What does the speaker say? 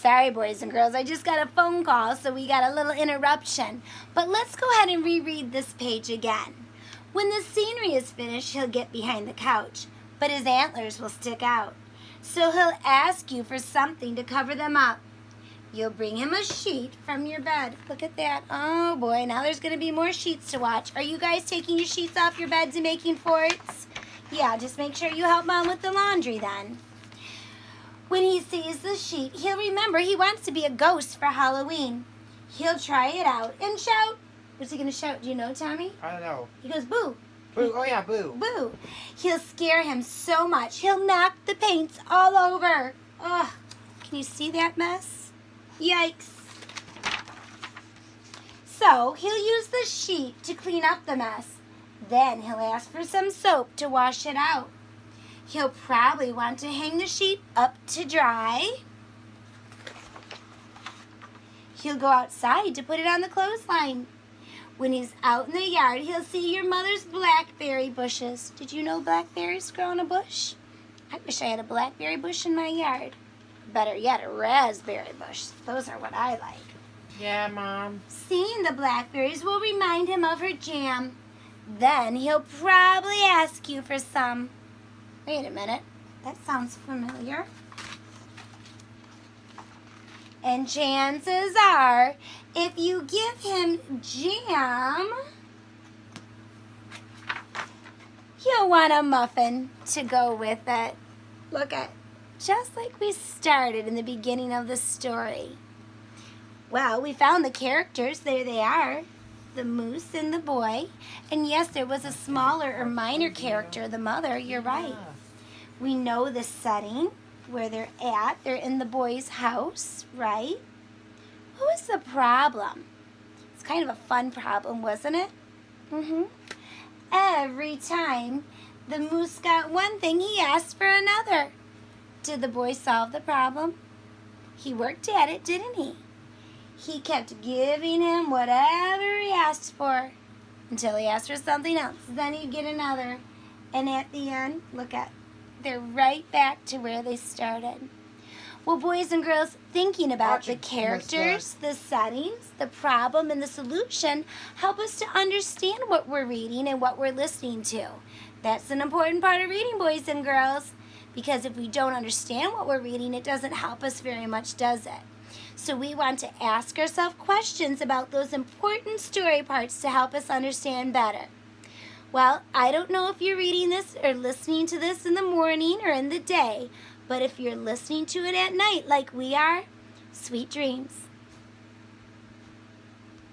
Sorry, boys and girls, I just got a phone call, so we got a little interruption. But let's go ahead and reread this page again. When the scenery is finished, he'll get behind the couch, but his antlers will stick out. So he'll ask you for something to cover them up. You'll bring him a sheet from your bed. Look at that. Oh boy, now there's going to be more sheets to watch. Are you guys taking your sheets off your beds and making forts? Yeah, just make sure you help Mom with the laundry then. When he sees the sheet, he'll remember he wants to be a ghost for Halloween. He'll try it out and shout. What's he going to shout? Do you know, Tommy? I don't know. He goes, boo. Boo. Oh, yeah, boo. Boo. He'll scare him so much, he'll knock the paints all over. Ugh. Can you see that mess? Yikes. So, he'll use the sheet to clean up the mess. Then he'll ask for some soap to wash it out. He'll probably want to hang the sheet up to dry. He'll go outside to put it on the clothesline. When he's out in the yard, he'll see your mother's blackberry bushes. Did you know blackberries grow in a bush? I wish I had a blackberry bush in my yard. Better yet, a raspberry bush. Those are what I like. Yeah, Mom. Seeing the blackberries will remind him of her jam. Then he'll probably ask you for some. Wait a minute. That sounds familiar. And chances are, if you give him jam, he'll want a muffin to go with it. Look at, just like we started in the beginning of the story. Well, we found the characters. There they are. The moose and the boy. And yes, there was a smaller or minor character, the mother. You're right. We know the setting, where they're at. They're in the boy's house, right? What was the problem? It's kind of a fun problem, wasn't it? Every time the moose got one thing, he asked for another. Did the boy solve the problem? He worked at it, didn't he? He kept giving him whatever he asked for until he asked for something else. Then he'd get another. And at the end, look at, they're right back to where they started. Well, boys and girls, thinking about the characters, the settings, the problem, and the solution help us to understand what we're reading and what we're listening to. That's an important part of reading, boys and girls, because if we don't understand what we're reading, it doesn't help us very much, does it? So we want to ask ourselves questions about those important story parts to help us understand better. Well, I don't know if you're reading this or listening to this in the morning or in the day, but if you're listening to it at night like we are, sweet dreams.